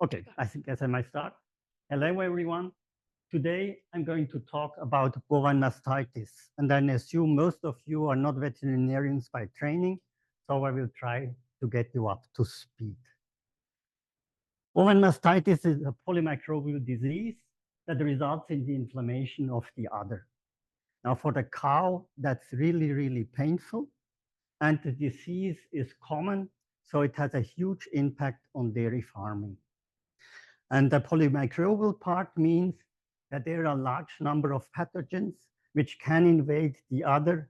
Okay, I guess I might start. Hello, everyone. Today, I'm going to talk about bovine mastitis, and I assume most of you are not veterinarians by training, so I will try to get you up to speed. Bovine mastitis is a polymicrobial disease that results in the inflammation of the udder. Now, for the cow, that's really, really painful, and the disease is common, so it has a huge impact on dairy farming. And the polymicrobial part means that there are a large number of pathogens which can invade the udder,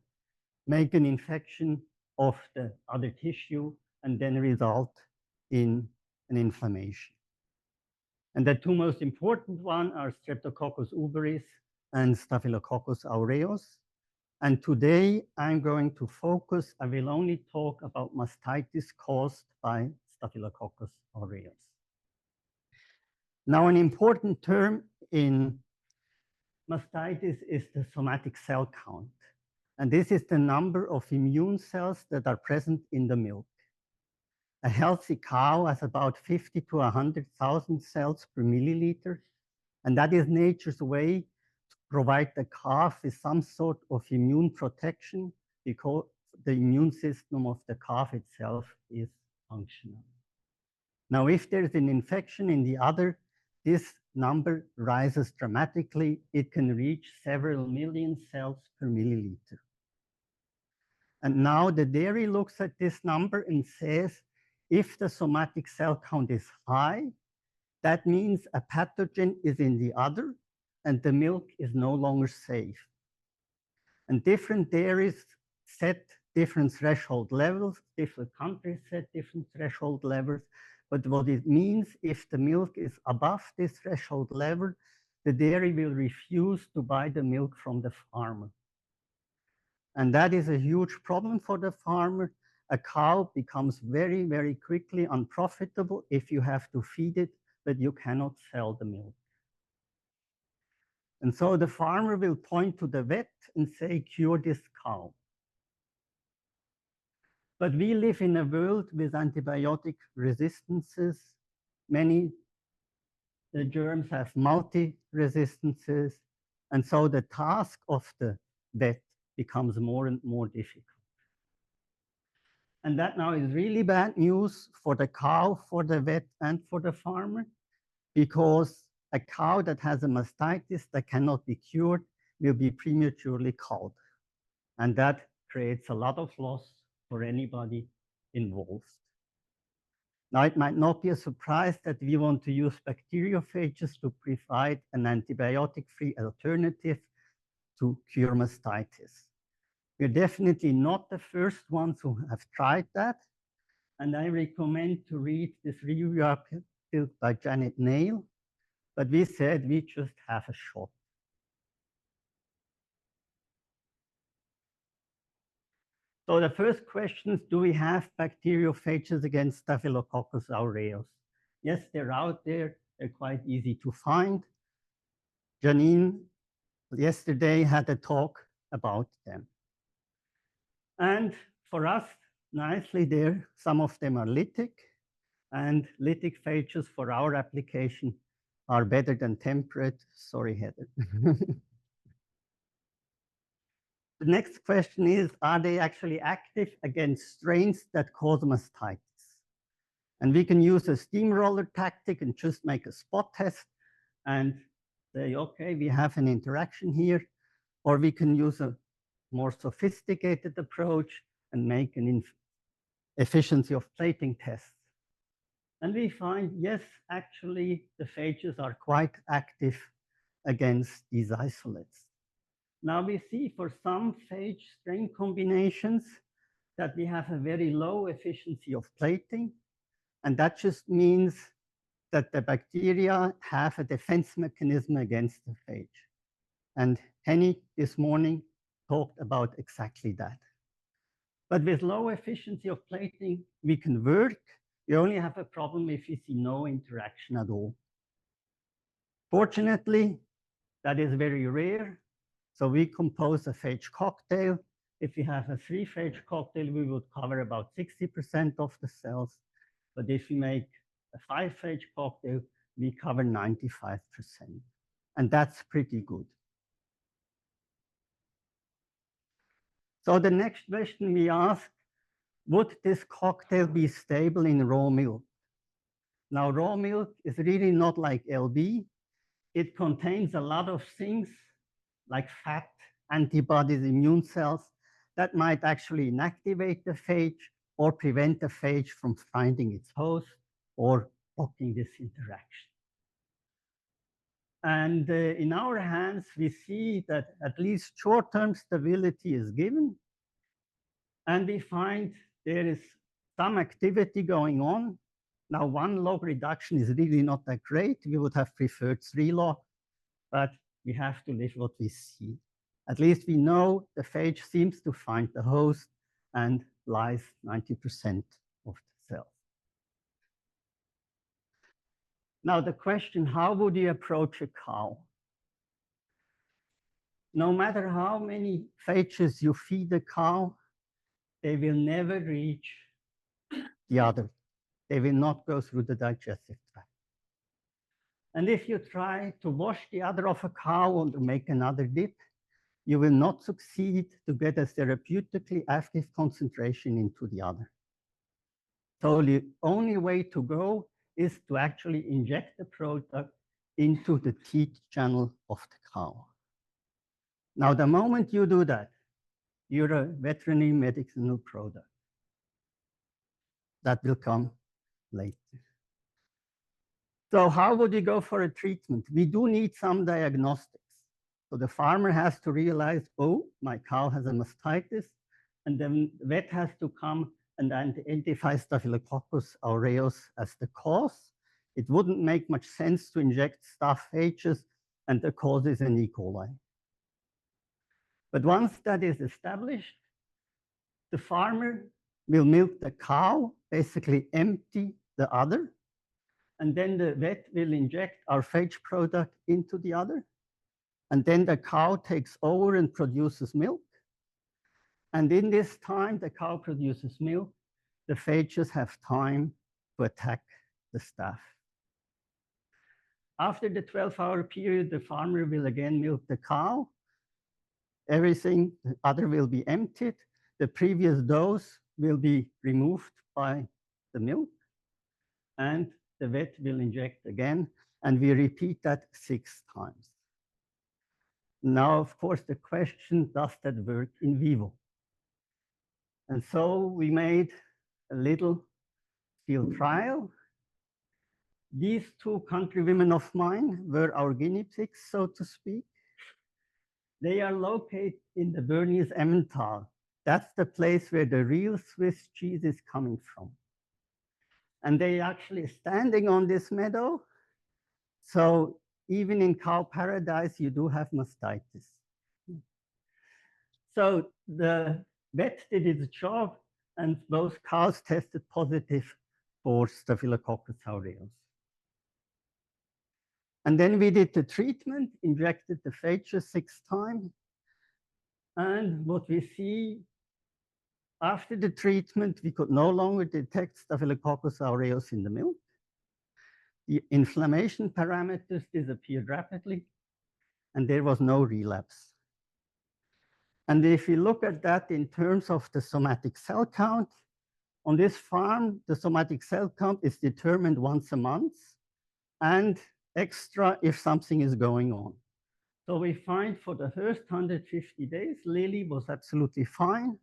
make an infection of the udder tissue, and then result in an inflammation. And the two most important ones are Streptococcus uberis and Staphylococcus aureus. And today I'm going to focus, I will only talk about mastitis caused by Staphylococcus aureus. Now, an important term in mastitis is the somatic cell count. And this is the number of immune cells that are present in the milk. A healthy cow has about 50 to 100,000 cells per milliliter. And that is nature's way to provide the calf with some sort of immune protection because the immune system of the calf itself is functional. Now, if there's an infection in the udder, this number rises dramatically. It can reach several million cells per milliliter. And now the dairy looks at this number and says, if the somatic cell count is high, that means a pathogen is in the udder and the milk is no longer safe. And different dairies set different threshold levels, different countries set different threshold levels. But what it means, if the milk is above this threshold level, the dairy will refuse to buy the milk from the farmer. And that is a huge problem for the farmer. A cow becomes very, very quickly unprofitable if you have to feed it, but you cannot sell the milk. And so the farmer will point to the vet and say, cure this cow. But we live in a world with antibiotic resistances. Many germs have multi-resistances. And so the task of the vet becomes more and more difficult. And that now is really bad news for the cow, for the vet, and for the farmer, because a cow that has a mastitis that cannot be cured will be prematurely culled. And that creates a lot of loss for anybody involved. Now, it might not be a surprise that we want to use bacteriophages to provide an antibiotic-free alternative to cure mastitis. We're definitely not the first ones who have tried that. And I recommend to read this review article by Janet Nail. But we said we just have a shot. So the first question is, do we have bacteriophages against Staphylococcus aureus? Yes, they're out there. They're quite easy to find. Janine yesterday had a talk about them. And for us, nicely there, some of them are lytic. And lytic phages for our application are better than temperate. Sorry, Heather. The next question is, are they actually active against strains that cause mastitis? And we can use a steamroller tactic and just make a spot test and say, okay, we have an interaction here. Or we can use a more sophisticated approach and make an efficiency of plating tests. And we find, yes, actually, the phages are quite active against these isolates. Now we see for some phage strain combinations that we have a very low efficiency of plating. And that just means that the bacteria have a defense mechanism against the phage. And Henny this morning talked about exactly that. But with low efficiency of plating, we can work. We only have a problem if we see no interaction at all. Fortunately, that is very rare. So we compose a phage cocktail. If we have a 3-phage cocktail, we would cover about 60% of the cells. But if we make a 5-phage cocktail, we cover 95%. And that's pretty good. So the next question we ask, would this cocktail be stable in raw milk? Now, raw milk is really not like LB. It contains a lot of things like fat, antibodies, immune cells that might actually inactivate the phage or prevent the phage from finding its host or blocking this interaction. And in our hands, we see that at least short-term stability is given. And we find there is some activity going on. Now, 1 log reduction is really not that great. We would have preferred 3 log, but we have to live what we see. At least we know the phage seems to find the host and lyse 90% of the cells. Now the question, how would you approach a cow? No matter how many phages you feed a cow, they will never reach the other. They will not go through the digestive tract. And if you try to wash the udder of a cow or make another dip, you will not succeed to get a therapeutically active concentration into the udder. So the only way to go is to actually inject the product into the teat channel of the cow. Now, the moment you do that, you're a veterinary medicinal product. That will come later. So how would you go for a treatment? We do need some diagnostics. So the farmer has to realize, oh, my cow has a mastitis, and then the vet has to come and identify Staphylococcus aureus as the cause. It wouldn't make much sense to inject Staph-Phages, and the cause is an E. coli. But once that is established, the farmer will milk the cow, basically empty the udder, and then the vet will inject our phage product into the udder, and then the cow takes over and produces milk. And in this time, the cow produces milk, the phages have time to attack the staph. After the 12-hour period, the farmer will again milk the cow. Everything, the udder will be emptied. The previous dose will be removed by the milk, and the vet will inject again, and we repeat that 6 times. Now, of course, the question, does that work in vivo? And so we made a little field trial. These 2 countrywomen of mine were our guinea pigs, so to speak. They are located in the Bernese Emmental. That's the place where the real Swiss cheese is coming from. And they actually standing on this meadow. So even in cow paradise, you do have mastitis. So the vet did its job, and both cows tested positive for Staphylococcus aureus. And then we did the treatment, injected the phages 6 times. And what we see after the treatment, we could no longer detect Staphylococcus aureus in the milk. The inflammation parameters disappeared rapidly, and there was no relapse. And if you look at that in terms of the somatic cell count, on this farm, the somatic cell count is determined once a month, and extra if something is going on. So we find for the first 150 days, Lily was absolutely fine.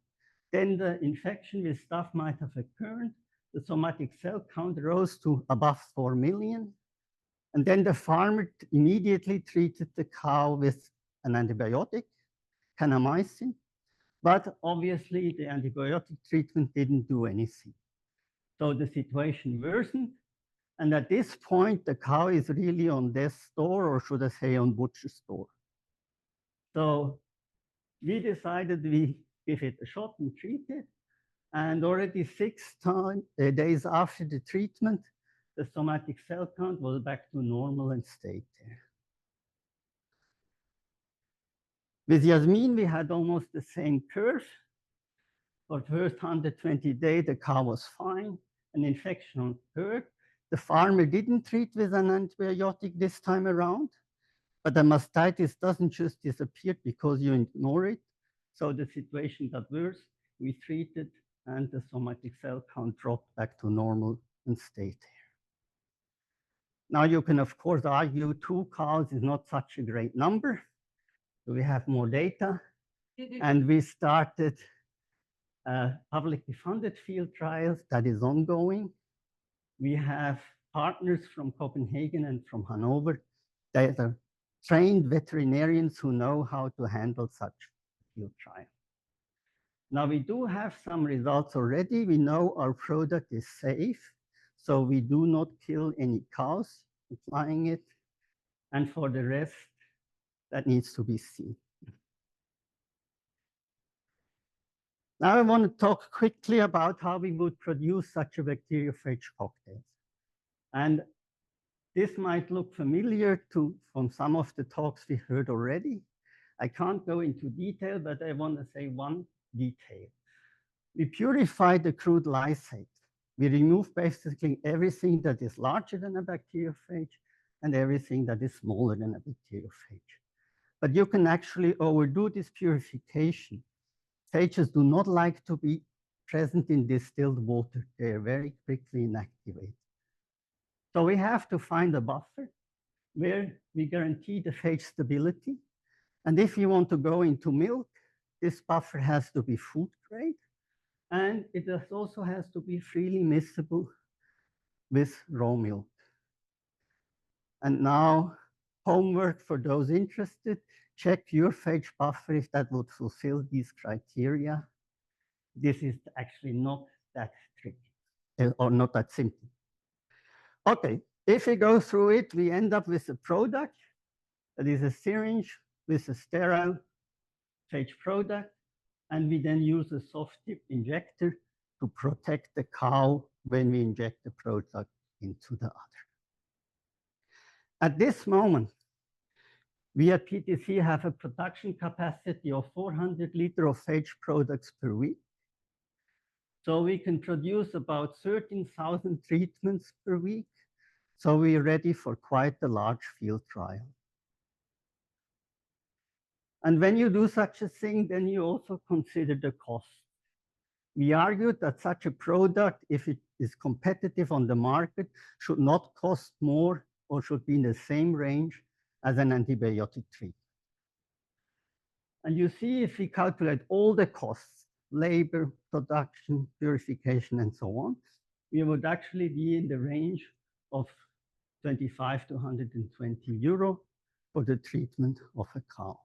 Then the infection with staph might have occurred. The somatic cell count rose to above 4 million. And then the farmer immediately treated the cow with an antibiotic, kanamycin. But obviously, the antibiotic treatment didn't do anything. So the situation worsened. And at this point, the cow is really on death's door, or should I say on butcher's door. So we decided we give it a shot and treat it. And already 6 days after the treatment, the somatic cell count was back to normal and stayed there. With Yasmin, we had almost the same curve. For the first 120 days, the cow was fine. An infection occurred. The farmer didn't treat with an antibiotic this time around, but the mastitis doesn't just disappear because you ignore it. So the situation got worse. We treated, and the somatic cell count dropped back to normal and stayed there. Now you can, of course, argue 2 cows is not such a great number. So we have more data. And we started publicly funded field trials that is ongoing. We have partners from Copenhagen and from Hanover that are trained veterinarians who know how to handle such field trials. Now we do have some results already. We know our product is safe, so we do not kill any cows applying it. And for the rest, that needs to be seen. Now I want to talk quickly about how we would produce such a bacteriophage cocktail. And this might look familiar from some of the talks we heard already. I can't go into detail, but I want to say one detail. We purify the crude lysate. We remove basically everything that is larger than a bacteriophage and everything that is smaller than a bacteriophage. But you can actually overdo this purification. Phages do not like to be present in distilled water. They are very quickly inactivated. So we have to find a buffer where we guarantee the phage stability. And if you want to go into milk, this buffer has to be food grade. And it also has to be freely miscible with raw milk. And now, homework for those interested, check your phage buffer if that would fulfill these criteria. This is actually not that tricky, or not that simple. Okay, if we go through it, we end up with a product that is a syringe with a sterile phage product, and we then use a soft tip injector to protect the cow when we inject the product into the udder. At this moment, we at PTC have a production capacity of 400 liters of phage products per week. So we can produce about 13,000 treatments per week. So we're ready for quite a large field trial. And when you do such a thing, then you also consider the cost. We argued that such a product, if it is competitive on the market, should not cost more or should be in the same range as an antibiotic treatment. And you see, if we calculate all the costs, labor, production, purification, and so on, we would actually be in the range of 25 to 120 euro for the treatment of a cow.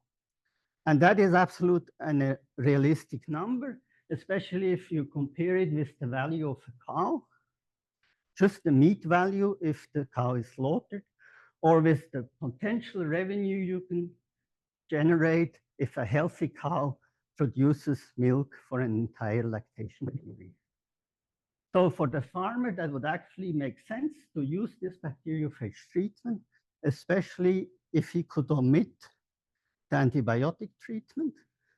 And that is absolute and a realistic number, especially if you compare it with the value of a cow, just the meat value if the cow is slaughtered, or with the potential revenue you can generate if a healthy cow produces milk for an entire lactation period. So for the farmer, that would actually make sense to use this bacteriophage treatment, especially if he could omit the antibiotic treatment,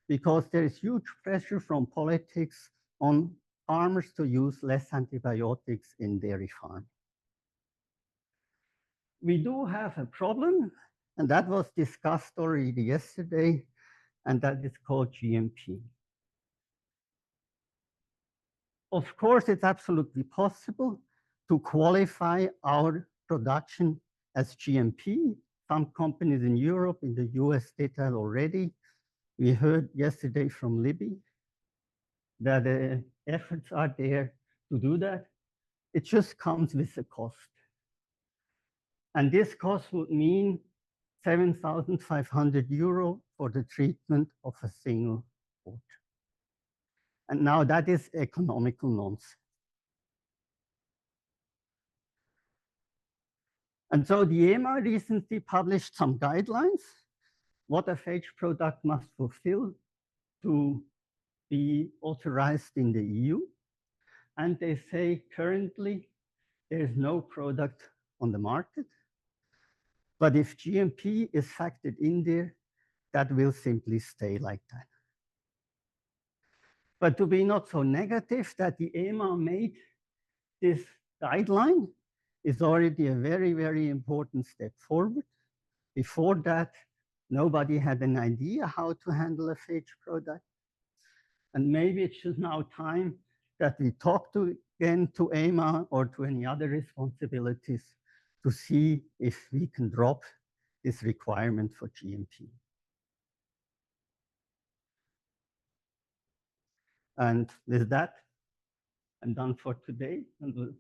because there is huge pressure from politics on farmers to use less antibiotics in dairy farming. We do have a problem, and that was discussed already yesterday, and that is called GMP. Of course, it's absolutely possible to qualify our production as GMP. Some companies in Europe, in the US did that already. We heard yesterday from Libby that efforts are there to do that. It just comes with a cost. And this cost would mean 7,500 euro for the treatment of a single order. And now that is economical nonsense. And so the EMA recently published some guidelines, what a phage product must fulfill to be authorized in the EU. And they say currently there is no product on the market. But if GMP is factored in there, that will simply stay like that. But to be not so negative that the EMA made this guideline, is already a very, very important step forward. Before that, nobody had an idea how to handle a phage product. And maybe it should now time that we talk again to EMA or to any other responsibilities to see if we can drop this requirement for GMP. And with that, I'm done for today and would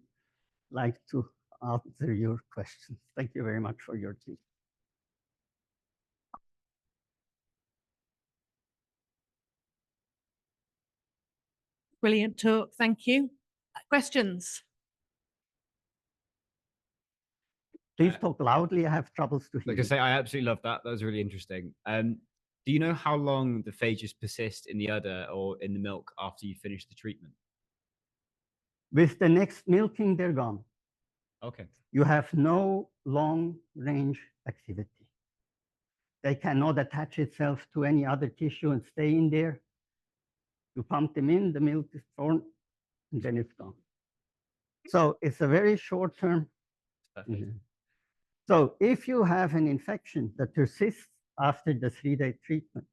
like to answer your questions. Thank you very much for your attention. Brilliant talk, thank you. Questions? Please talk loudly, I have troubles to hear. Like I say, I absolutely love that. That was really interesting. Do you know how long the phages persist in the udder or in the milk after you finish the treatment? With the next milking, they're gone. Okay. You have no long-range activity. They cannot attach itself to any other tissue and stay in there. You pump them in, the milk is formed, and then it's gone. So it's a very short term. So if you have an infection that persists after the 3-day treatment,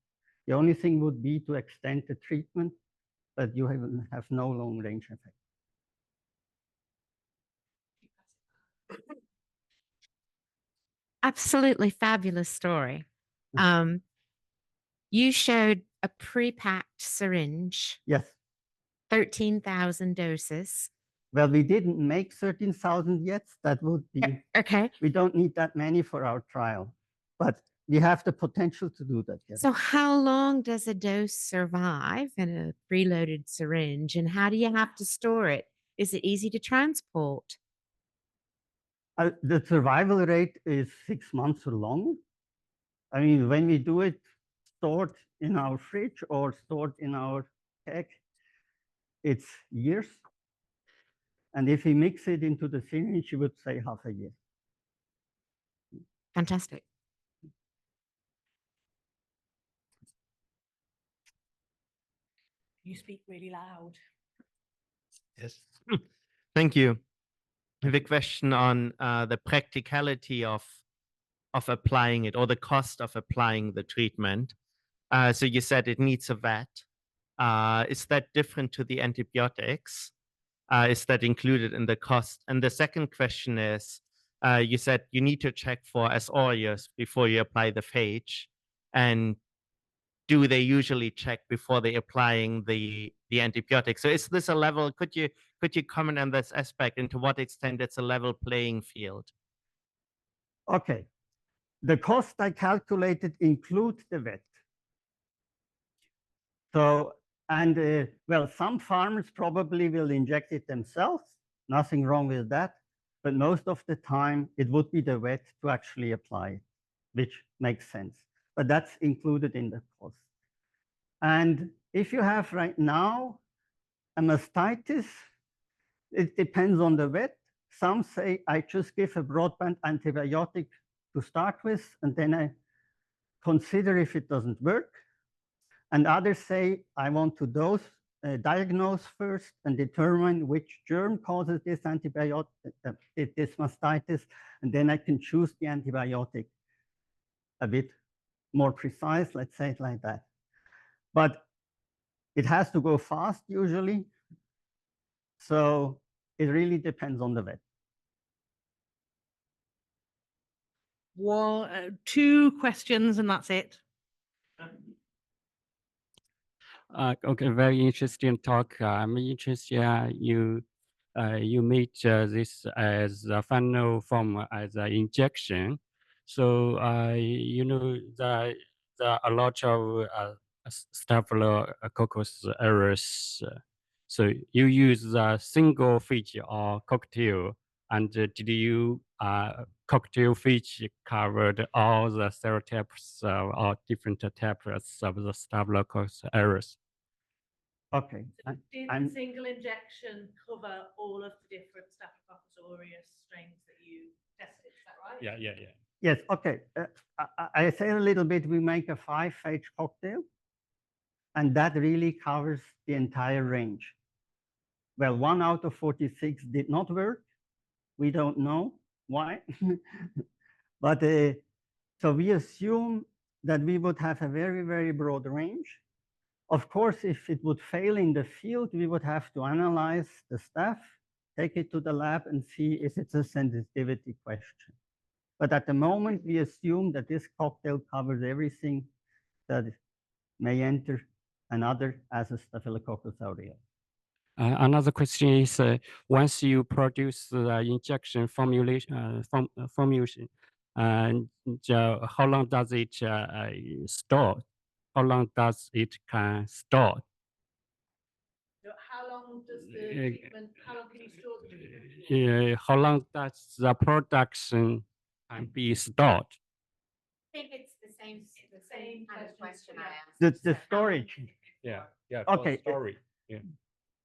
the only thing would be to extend the treatment, but you have no long-range effect. Absolutely fabulous story. You showed a pre-packed syringe. Yes. 13,000 doses. Well, we didn't make 13,000 yet. That would be okay. We don't need that many for our trial, but we have the potential to do that. Yes. So how long does a dose survive in a preloaded syringe, and how do you have to store it? Is it easy to transport? The survival rate is 6 months or longer. I mean, when we do it stored in our fridge or stored in our keg, it's years. And if we mix it into the syringe, you would say half a year. Fantastic. You speak really loud. Yes. Thank you. I have a question on the practicality of applying it, or the cost of applying the treatment. So you said it needs a vet. Is that different to the antibiotics? Is that included in the cost? And the second question is, you said you need to check for aureus before you apply the phage. And do they usually check before they applying the antibiotic? So is this a level, could you comment on this aspect, and to what extent it's a level playing field? Okay. The cost I calculated include the vet. So, and well, some farmers probably will inject it themselves. Nothing wrong with that. But most of the time, it would be the vet to actually apply it, which makes sense. But that's included in the cost. And if you have right now a mastitis, it depends on the vet. Some say, I just give a broadband antibiotic to start with, and then I consider if it doesn't work. And others say, I want to diagnose first and determine which germ causes this antibiotic, this mastitis, and then I can choose the antibiotic a bit more precise, let's say it like that. But it has to go fast usually. So it really depends on the vet. Well, 2 questions and that's it. Okay, very interesting talk. I'm interested you made this as a final form as an injection. So you know the a lot of Staphylococcus aureus. So you use a single phage or cocktail, and did you cocktail phage covered all the serotypes or different types of the Staphylococcus aureus? Okay. Did the single injection cover all of the different Staphylococcus aureus strains that you tested? Is that right? Yeah. Yes, okay. I say a little bit, we make a 5-phage cocktail, and that really covers the entire range. Well, 1 out of 46 did not work. We don't know why. But so we assume that we would have a very, very broad range. Of course, if it would fail in the field, we would have to analyze the stuff, take it to the lab and see if it's a sensitivity question. But at the moment, we assume that this cocktail covers everything that may enter another as a Staphylococcus aureus. Another question is, once you produce the injection formulation, and how long does it store? How long does it can store? So how long does the treatment, how long can you store the treatment? How long does the production can be stored? I think it's the same kind of question I asked. The storage. Yeah, Okay. storage.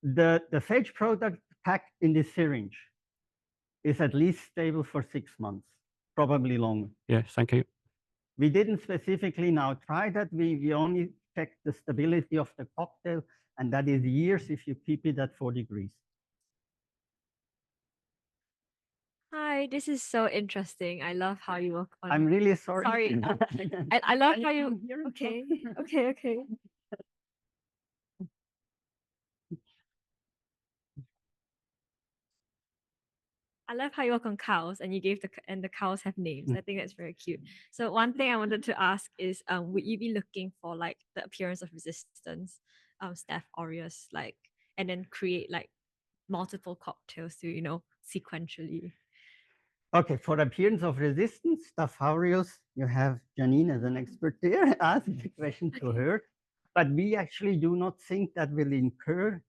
The phage product packed in this syringe is at least stable for 6 months, probably longer. Yeah, thank you. We didn't specifically now try that. We only checked the stability of the cocktail, and that is years if you keep it at 4 degrees. Hi, this is so interesting. I love how you work on. I'm really sorry. Sorry. I love how you. Okay, okay. I love how you work on cows and you gave the cows have names. I think that's very cute. So one thing I wanted to ask is, would you be looking for like the appearance of resistance, Staph aureus, like, and then create like multiple cocktails to, you know, sequentially? Okay, for appearance of resistance, Staph aureus, you have Janine as an expert there. Ask the question to her. But we actually do not think that will incur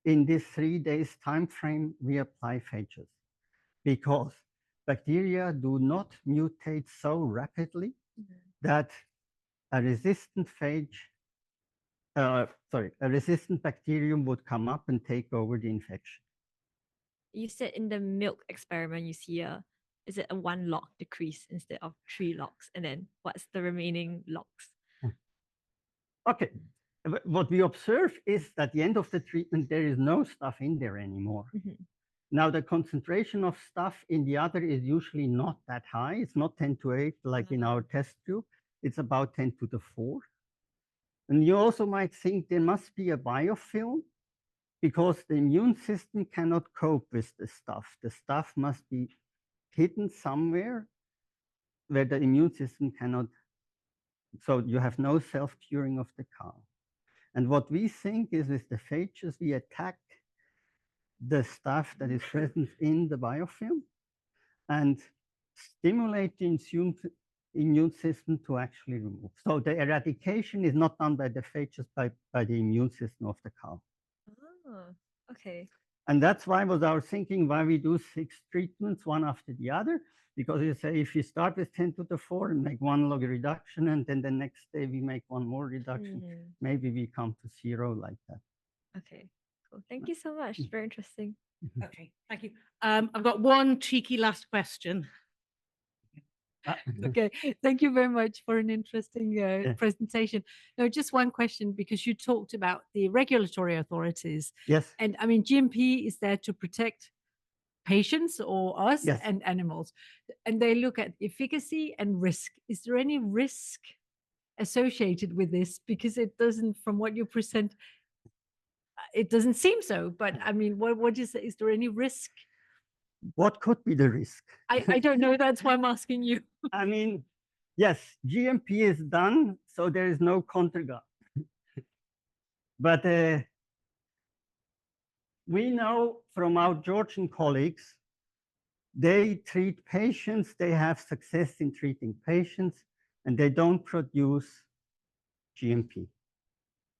in this 3 days time frame we apply phages, because bacteria do not mutate so rapidly that a resistant phage, a resistant bacterium would come up and take over the infection. You said in the milk experiment, you see is it a 1 log decrease instead of 3 logs? And then what's the remaining logs? Okay, what we observe is that at the end of the treatment, there is no stuff in there anymore. Now, the concentration of stuff in the other is usually not that high. It's not 10 to 8 like in our test tube. It's about 10 to the 4. And you also might think there must be a biofilm because the immune system cannot cope with the stuff. The stuff must be hidden somewhere where the immune system cannot, so you have no self-curing of the cow. And what we think is with the phages, we attack the stuff that is present in the biofilm and stimulate the immune system to actually remove. So the eradication is not done by the phages, by the immune system of the cow. Oh, okay. And that's why was our thinking why we do 6 treatments, one after the other, because you say if you start with 10 to the 4 and make 1 log reduction, and then the next day we make 1 more reduction, maybe we come to 0 like that. Okay, cool. Thank you so much. Very interesting. Okay, thank you. I've got one cheeky last question. Okay, thank you very much for an interesting presentation. No, just one question, because you talked about the regulatory authorities. Yes. And I mean, GMP is there to protect patients or us Yes. and animals. And they look at efficacy and risk. Is there any risk associated with this? Because it doesn't, from what you present, it doesn't seem so. But I mean, what is there any risk? What could be the risk? I don't know. That's why I'm asking you. I mean, yes, GMP is done, so there is no control. But we know from our Georgian colleagues, they treat patients, they have success in treating patients, and they don't produce GMP.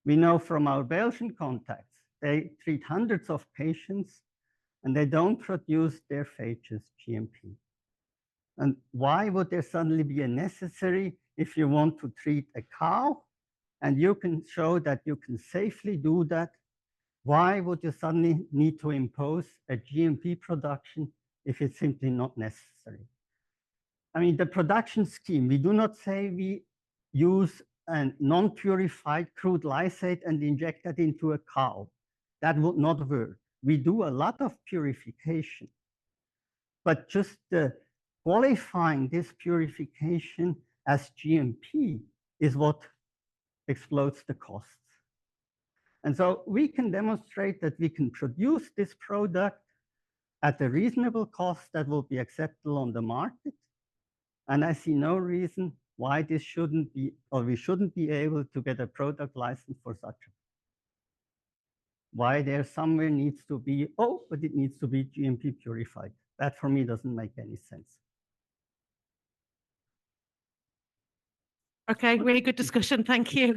We know from our Belgian contacts, they treat hundreds of patients, and they don't produce their phages GMP. And why would there suddenly be a necessary if you want to treat a cow and you can show that you can safely do that? Why would you suddenly need to impose a GMP production if it's simply not necessary? I mean, the production scheme, we do not say we use a non-purified crude lysate and inject that into a cow. That would not work. We do a lot of purification. but just qualifying this purification as GMP is what explodes the costs. And so we can demonstrate that we can produce this product at a reasonable cost that will be acceptable on the market. And I see no reason why this shouldn't be, or we shouldn't be able to get a product license for such a. Why there somewhere needs to be, oh, but it needs to be GMP purified. That for me doesn't make any sense. Okay, really good discussion. Thank you.